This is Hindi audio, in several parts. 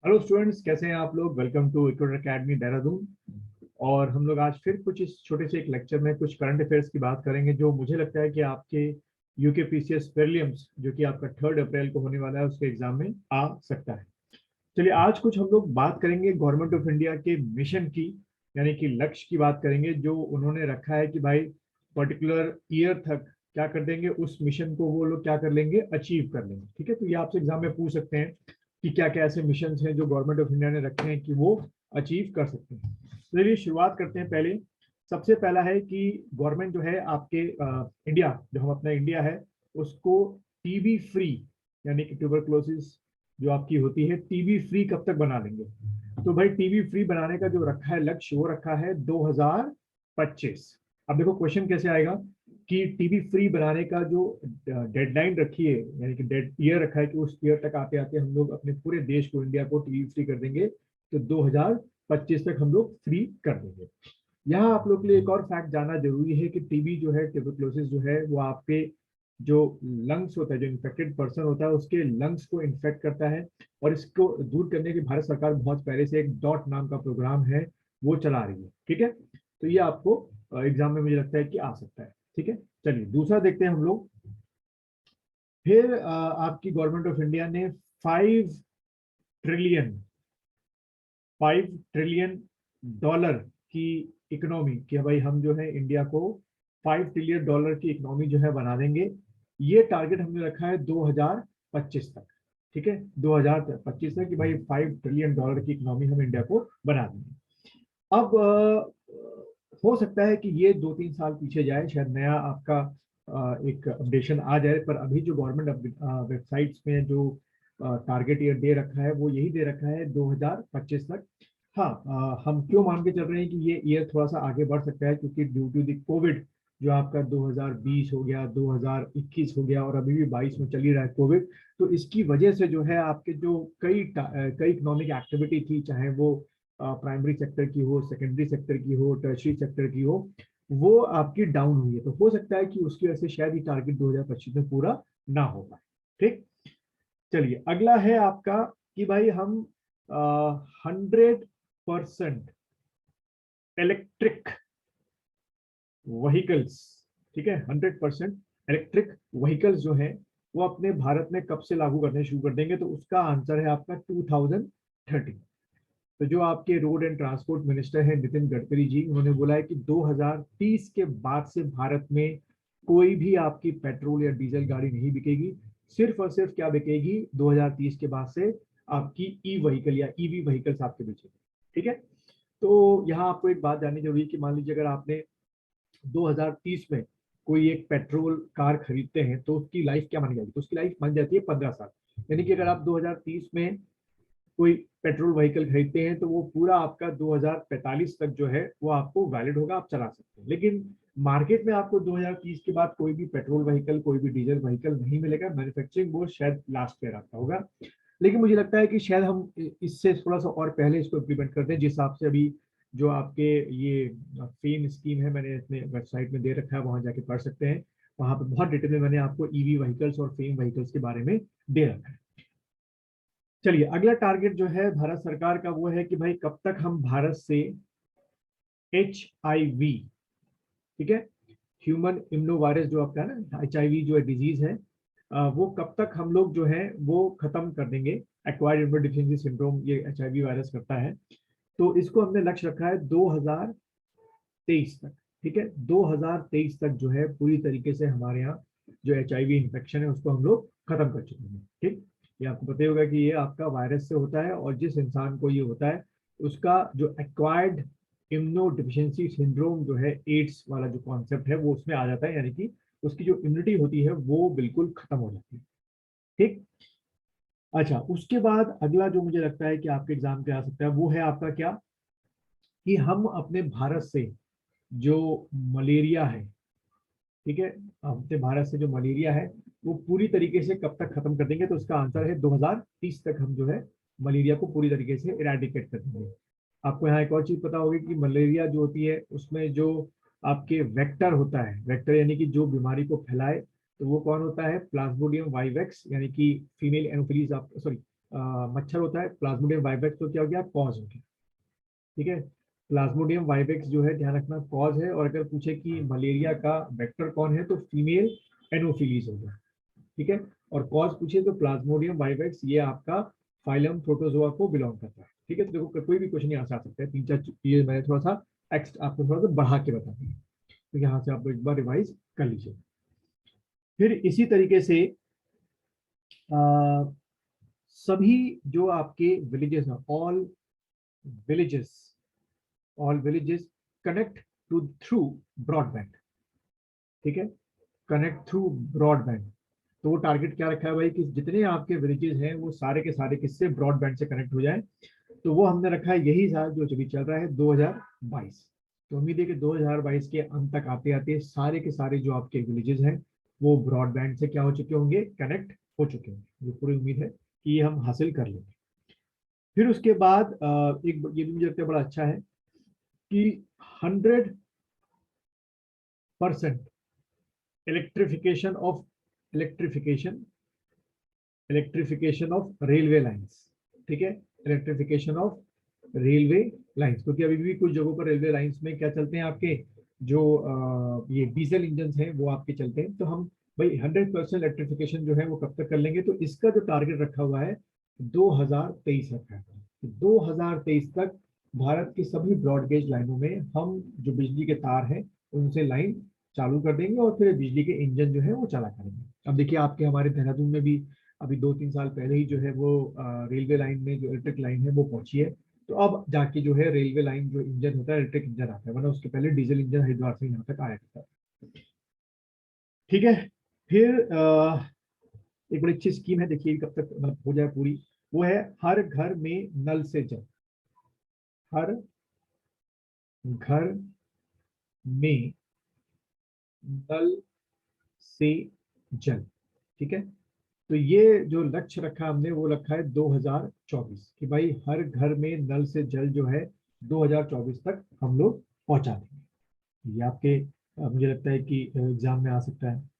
हेलो स्टूडेंट्स, कैसे हैं आप लोग। Welcome to Equator Academy Dehradun. और हम लोग आज फिर कुछ इस छोटे से एक लेक्चर में कुछ करंट अफेयर्स की बात करेंगे जो मुझे लगता है कि आपके यूकेपीसीएस प्रीलिम्स जो कि आपका 3 अप्रैल को होने वाला है उसके एग्जाम में आ सकता है। चलिए आज कुछ हम लोग बात करेंगे गवर्नमेंट ऑफ इंडिया के मिशन की, यानी कि लक्ष्य की बात करेंगे जो उन्होंने रखा है कि भाई पर्टिकुलर ईयर तक क्या कर देंगे, उस मिशन को वो लोग क्या कर लेंगे, अचीव कर लेंगे। ठीक है, तो ये आपसे एग्जाम में पूछ सकते हैं कि क्या क्या ऐसे मिशन हैं जो गवर्नमेंट ऑफ इंडिया ने रखे हैं कि वो अचीव कर सकते हैं। तो चलिए शुरुआत करते हैं। पहले सबसे पहला है कि गवर्नमेंट जो है आपके इंडिया, जो हम अपना इंडिया है उसको टीबी फ्री यानी कि ट्यूबरक्लोसिस जो आपकी होती है टीबी फ्री कब तक बना लेंगे। तो भाई टीबी फ्री बनाने का जो रखा है लक्ष्य वो रखा है 2025। अब देखो क्वेश्चन कैसे आएगा कि टीबी फ्री बनाने का जो डेडलाइन रखी है, यानी कि डेड ईयर रखा है कि उस ईयर तक आते आते हम लोग अपने पूरे देश को, इंडिया को टीबी फ्री कर देंगे, तो 2025 तक हम लोग फ्री कर देंगे। यहाँ आप लोग के लिए एक और फैक्ट जानना जरूरी है कि टीबी जो है, ट्यूबरक्लोसिस जो है, वो आपके जो लंग्स होता है, जो इन्फेक्टेड पर्सन होता है उसके लंग्स को इन्फेक्ट करता है। और इसको दूर करने की भारत सरकार बहुत पहले से एक डॉट नाम का प्रोग्राम है वो चला रही है। ठीक है, तो ये आपको एग्जाम में मुझे लगता है कि आ सकता है। ठीक है, चलिए दूसरा देखते हैं हम लोग। फिर आपकी गवर्नमेंट ऑफ इंडिया ने 5 ट्रिलियन 5 ट्रिलियन डॉलर की इकोनॉमी कि भाई हम जो है इंडिया को $5 ट्रिलियन की इकोनॉमी जो है बना देंगे। ये टारगेट हमने रखा है 2025 तक। ठीक है, 2025 तक कि भाई $5 ट्रिलियन की इकोनॉमी हम इंडिया को बना देंगे। अब हो सकता है कि ये 2-3 साल पीछे जाए, शायद नया आपका एक अपडेशन आ जाए, पर अभी जो गवर्नमेंट वेबसाइट्स में जो टारगेट ईयर दे रखा है वो यही दे रखा है 2025 तक। हाँ, हम क्यों मान के चल रहे हैं कि ये ईयर थोड़ा सा आगे बढ़ सकता है, क्योंकि ड्यू टू द कोविड जो आपका 2020 हो गया, 2021 हो गया और अभी भी 22 में चल ही रहा है कोविड, तो इसकी वजह से जो है आपके जो कई इकोनॉमिक एक्टिविटी थी, चाहे वो प्राइमरी सेक्टर की हो, सेकेंडरी सेक्टर की हो, टर्शरी सेक्टर की हो, वो आपकी डाउन हुई है। तो हो सकता है कि उसकी वजह से शायद ये टारगेट 2025 में पूरा ना हो पाए। ठीक, चलिए अगला है आपका कि भाई हम 100% इलेक्ट्रिक व्हीकल्स, ठीक है, 100% इलेक्ट्रिक व्हीकल्स जो है वो अपने भारत में कब से लागू करने शुरू कर देंगे। तो उसका आंसर है आपका 2030। तो जो आपके रोड एंड ट्रांसपोर्ट मिनिस्टर है नितिन गडकरी जी, उन्होंने बोला है कि 2030 के बाद से भारत में कोई भी आपकी पेट्रोल या डीजल गाड़ी नहीं बिकेगी। सिर्फ और सिर्फ क्या बिकेगी 2030 के बाद से, आपकी ई व्हीकल या ईवी व्हीकल्स आपके बिकेगी। ठीक है, तो यहाँ आपको एक बात जाननी जरूरी है कि मान लीजिए अगर आपने 2030 में कोई एक पेट्रोल कार खरीदते हैं तो उसकी लाइफ क्या मानी जाएगी, तो उसकी लाइफ मान जाती है 15 साल। यानी कि अगर आप 2030 में कोई पेट्रोल व्हीकल खरीदते हैं तो वो पूरा आपका 2045 तक जो है वो आपको वैलिड होगा, आप चला सकते हैं। लेकिन मार्केट में आपको 2030 के बाद कोई भी पेट्रोल व्हीकल, कोई भी डीजल व्हीकल नहीं मिलेगा। मैन्युफैक्चरिंग वो शायद लास्ट ईयर आता होगा, लेकिन मुझे लगता है कि शायद हम इससे थोड़ा सा और पहले इसको इम्प्लीमेंट करते हैं, जिस हिसाब से अभी जो आपके ये फेम स्कीम है मैंने अपने वेबसाइट में दे रखा है, वहां जाके पढ़ सकते हैं। वहां पर बहुत डिटेल में मैंने आपको ईवी व्हीकल्स और फेम व्हीकल्स के बारे में दे रखा है। चलिए अगला टारगेट जो है भारत सरकार का वो है कि भाई कब तक हम भारत से HIV, ठीक है, ह्यूमन इम्यूनो वायरस जो आपका है ना, HIV जो है डिजीज है, वो कब तक हम लोग जो है वो खत्म कर देंगे। एक्वायर्ड इम्यूनोडेफिशिएंसी सिंड्रोम ये HIV वायरस करता है। तो इसको हमने लक्ष्य रखा है 2023 तक। ठीक है, 2023 तक जो है पूरी तरीके से हमारे यहाँ जो HIV इन्फेक्शन है उसको हम लोग खत्म कर चुके हैं। ठीक, ये आपको पता होगा कि ये आपका वायरस से होता है, और जिस इंसान को ये होता है उसका जो एक्वायर्ड इम्यूनो डिफिशियंसी सिंड्रोम जो है, एड्स वाला जो कॉन्सेप्ट है वो उसमें आ जाता है, यानी कि उसकी जो इम्यूनिटी होती है वो बिल्कुल खत्म हो जाती है। ठीक, अच्छा उसके बाद अगला जो मुझे लगता है कि आपके एग्जाम पे आ सकता है वो है आपका क्या, कि हम अपने भारत से जो मलेरिया है, ठीक है, अपने भारत से जो मलेरिया है वो पूरी तरीके से कब तक खत्म कर देंगे। तो उसका आंसर है 2030 तक हम जो है मलेरिया को पूरी तरीके से इरेडिकेट कर देंगे। आपको यहाँ एक और चीज पता होगी कि मलेरिया जो होती है उसमें जो आपके वेक्टर होता है, वेक्टर यानी कि जो बीमारी को फैलाए, तो वो कौन होता है, प्लाज्मोडियम वाइवेक्स, यानी कि फीमेल एनोफिलीज, आप सॉरी मच्छर होता है, प्लाज्मोडियम वाइवेक्स तो क्या हो गया, कॉज हो गया। ठीक है, प्लाज्मोडियम वाइवेक्स जो है ध्यान रखना कॉज है, और अगर पूछे कि मलेरिया का वेक्टर कौन है तो फीमेल एनोफिलीज हो गया। ठीक है, और कॉज पूछे तो प्लाज्मोडियम वाइवेक्स ये आपका फाइलम प्रोटोजोआ को बिलोंग करता है। ठीक है, तो देखो कोई भी क्वेश्चन यहाँ से आ सकता है, 3-4 चीजें मैंने थोड़ा सा आपको थोड़ा सा बढ़ा के बता दी, तो यहाँ से आप एक बार रिवाइज कर लीजिए। फिर इसी तरीके से आ, सभी जो आपके विलेजेस हैं, villages all villages connect to through broadband. ठीक है, कनेक्ट थ्रू ब्रॉडबैंड। तो वो टारगेट क्या रखा है भाई कि जितने आपके विलेजेस हैं वो सारे के सारे किससे, ब्रॉडबैंड से कनेक्ट हो जाए। तो वो हमने रखा है यही साल जो अभी चल रहा है 2022। तो उम्मीद है कि 2022 के अंत तक आते आते सारे के सारे जो आपके विलेजेस हैं वो ब्रॉडबैंड से क्या हो चुके होंगे, कनेक्ट हो चुके होंगे। ये पूरी उम्मीद है कि ये हम हासिल कर लेंगे। फिर उसके बाद एक ये भी मुझे लगता है बड़ा अच्छा है कि 100% electrification of electrification electrification of railway lines. ठीक है, इलेक्ट्रिफिकेशन ऑफ रेलवे लाइंस, क्योंकि अभी भी कुछ जगहों पर रेलवे लाइंस में क्या चलते हैं आपके जो ये डीजल इंजन हैं वो आपके चलते हैं। तो हम भाई 100% इलेक्ट्रिफिकेशन जो है वो कब तक कर लेंगे, तो इसका जो टारगेट रखा हुआ है 2023 रखा है। तो 2023 तक भारत की सभी ब्रॉडगेज लाइनों में हम जो बिजली के तार हैं उनसे लाइन चालू कर देंगे और फिर बिजली के इंजन जो है वो चला करेंगे। अब देखिए आपके हमारे देहरादून में भी अभी 2-3 साल पहले ही जो है वो रेलवे लाइन में जो इलेक्ट्रिक लाइन है वो पहुंची है। तो अब जाके जो है रेलवे लाइन जो इंजन होता है इलेक्ट्रिक इंजन आता है, वरना उसके पहले डीजल इंजन हरिद्वार से यहाँ तक आया करता है। ठीक है, फिर एक बड़ी अच्छी स्कीम है, देखिए कब तक मतलब हो जाए पूरी। वो है हर घर में नल से जल। हर घर में नल से जल। ठीक है, तो ये जो लक्ष्य रखा हमने वो रखा है 2024 कि भाई हर घर में नल से जल जो है 2024 तक हम लोग पहुंचा देंगे। ये आपके मुझे लगता है कि एग्जाम में आ सकता है।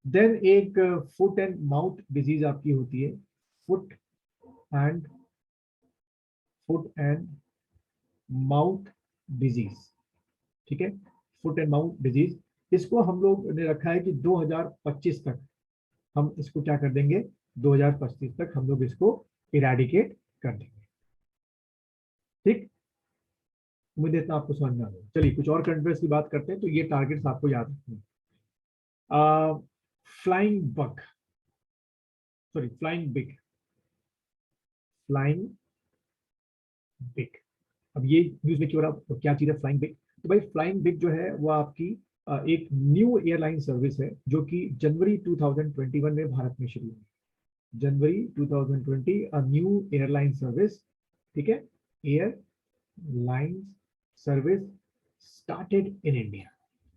देन एक फुट एंड माउथ डिजीज आपकी होती है, foot and foot and mouth disease. ठीक है, फुट एंड माउथ डिजीज, इसको हम लोग ने रखा है कि 2025 तक हम इसको क्या कर देंगे, 2025 तक हम लोग इसको इरेडिकेट कर देंगे। ठीक, उम्मीद है इतना आपको समझ में आ गया। चलिए कुछ और करंट अफेयर्स की बात करते हैं, तो ये टारगेट्स आपको याद रखने हैं। Flying bug, sorry flying big, flying big. अब ये न्यूज में क्यों रहा, तो क्या चीज है फ्लाइंग बिग, तो भाई फ्लाइंग बिग जो है वो आपकी एक न्यू एयरलाइन सर्विस है जो कि जनवरी 2021 में भारत में शुरू हुई। जनवरी 2020 न्यू एयरलाइन सर्विस। ठीक है, airline service started in India.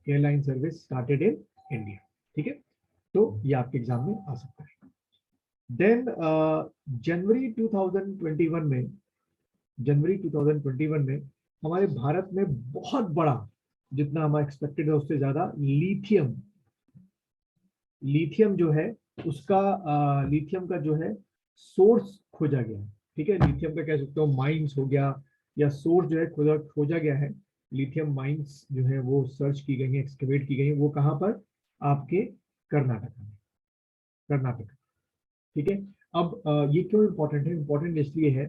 Airline service started in India. ठीक है, तो ये आपके एग्जाम में आ सकता है। देन जनवरी 2021 में जनवरी 2021 में हमारे भारत में बहुत बड़ा, जितना हमारा एक्सपेक्टेड है उससे ज्यादा लिथियम लिथियम जो है उसका लिथियम का जो है सोर्स खोजा गया है। ठीक है, लिथियम का कह सकते हो माइंस हो गया या सोर्स जो है खोजा खोजा गया है। लिथियम माइंस जो है वो सर्च की गई है, एक्सकेवेट की गई है, वो कहाँ पर, आपके कर्नाटक में, कर्नाटक। ठीक है, अब ये क्यों इम्पोर्टेंट है, इम्पोर्टेंट इसलिए है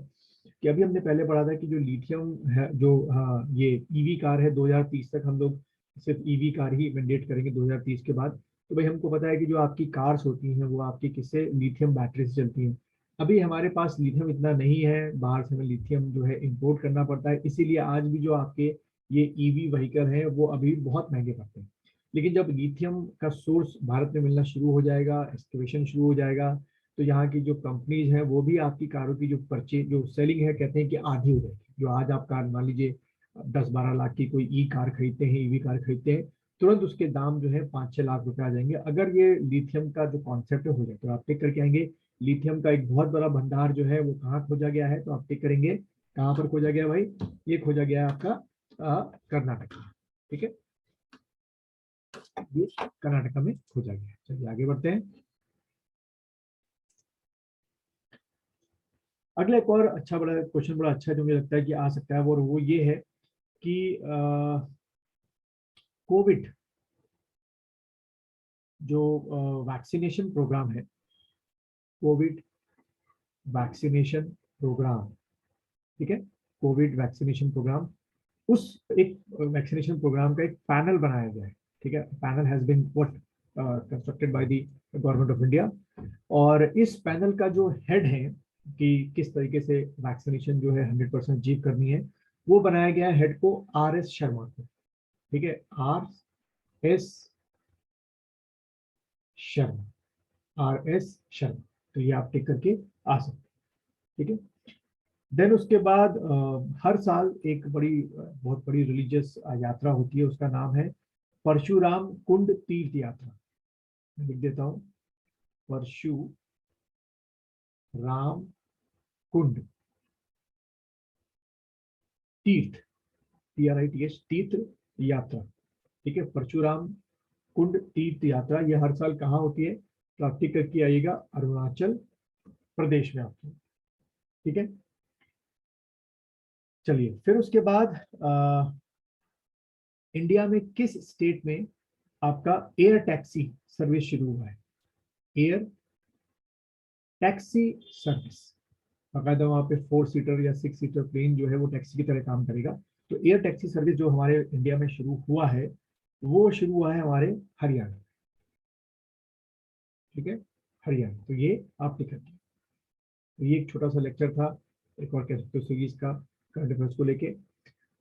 कि अभी हमने पहले पढ़ा था कि जो लिथियम है जो ये ईवी कार है 2030 तक हम लोग सिर्फ ईवी कार ही मैंडेट करेंगे 2030 के बाद। तो भाई हमको पता है कि जो आपकी कार्स होती हैं वो आपकी किससे, लिथियम बैटरी से चलती हैं। अभी हमारे पास लिथियम इतना नहीं है, बाहर से हमें लिथियम जो है इंपोर्ट करना पड़ता है, इसीलिए आज भी जो आपके ये ईवी व्हीकल हैं वो अभी बहुत महंगे पड़ते हैं। लेकिन जब लिथियम का सोर्स भारत में मिलना शुरू हो जाएगा, एक्सकवेशन शुरू हो जाएगा, तो यहाँ की जो कंपनीज हैं वो भी आपकी कारों की जो परचेज जो सेलिंग है कहते हैं कि आधी हो जाएगी। जो आज आप कार मान लीजिए 10-12 लाख की कोई ई कार खरीदते हैं, ईवी कार खरीदते हैं, तुरंत उसके दाम जो है 5-6 लाख रुपए आ जाएंगे अगर ये लिथियम का जो कॉन्सेप्ट हो जाए। तो आप टेक करके आएंगे, लिथियम का एक बहुत बड़ा भंडार जो है वो कहाँ खोजा गया है, तो आप टेक करेंगे कहाँ पर खोजा गया भाई, ये खोजा गया है आपका कर्नाटक में। ठीक है, ये कर्नाटक में खोजा गया है। चलिए आगे बढ़ते हैं। अगला एक और अच्छा बड़ा क्वेश्चन, बड़ा अच्छा जो मुझे लगता है कि आ सकता है, वो ये है कि कोविड जो वैक्सीनेशन प्रोग्राम है, कोविड वैक्सीनेशन प्रोग्राम, ठीक है, कोविड वैक्सीनेशन प्रोग्राम, उस एक वैक्सीनेशन प्रोग्राम का एक पैनल बनाया गया है, ठीक है। Panel has been what constructed by the government of India, और इस पैनल का जो हेड है कि किस तरीके से वैक्सीनेशन जो है 100% अचीव करनी है, वो बनाया गया है हेड को RS शर्मा को, ठीक है, RS शर्मा, RS शर्मा। तो ये आप टिक करके आ सकते हैं, ठीक है। देन उसके बाद हर साल एक बहुत बड़ी रिलीजियस यात्रा होती है, उसका नाम है परशुराम कुंड तीर्थ यात्रा। मैं लिख देता हूँ, परशुराम कुंड तीर्थ, TRITH, तीर्थ यात्रा, ठीक है। परशुराम कुंड तीर्थ यात्रा ये हर साल कहाँ होती है, तो आप टिक करके आइएगा, अरुणाचल प्रदेश में आपकी, ठीक है। चलिए, फिर उसके बाद इंडिया में किस स्टेट में आपका एयर टैक्सी सर्विस शुरू हुआ है, एयर टैक्सी सर्विस। बाकायदा वहाँ पे 4 सीटर या 6 सीटर प्लेन जो है वो टैक्सी की तरह काम करेगा। तो एयर टैक्सी सर्विस जो हमारे इंडिया में शुरू हुआ है, वो शुरू हुआ है हमारे हरियाणा, ठीक है, हरियाणा। तो ये आप लिख सकते हैं। तो ये एक छोटा सा लेक्चर था, एक और कह सकते हो सीरीज का, करंट अफेयर्स को लेके।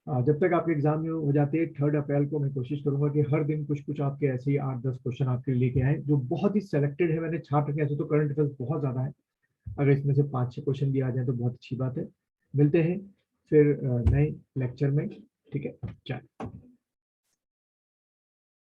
जब तक आपके एग्जाम में हो जाते हैं 3 अप्रैल को, मैं कोशिश करूंगा कि हर दिन कुछ कुछ आपके ऐसे ही 8-10 क्वेश्चन आपके लिए लेके आए, जो बहुत ही सेलेक्टेड है, मैंने छाप रखे। ऐसे तो करंट अफेयर्स बहुत ज्यादा है, अगर इसमें से 5-6 क्वेश्चन भी आ जाए तो बहुत अच्छी बात है। मिलते हैं फिर नए लेक्चर में, ठीक है, चलो।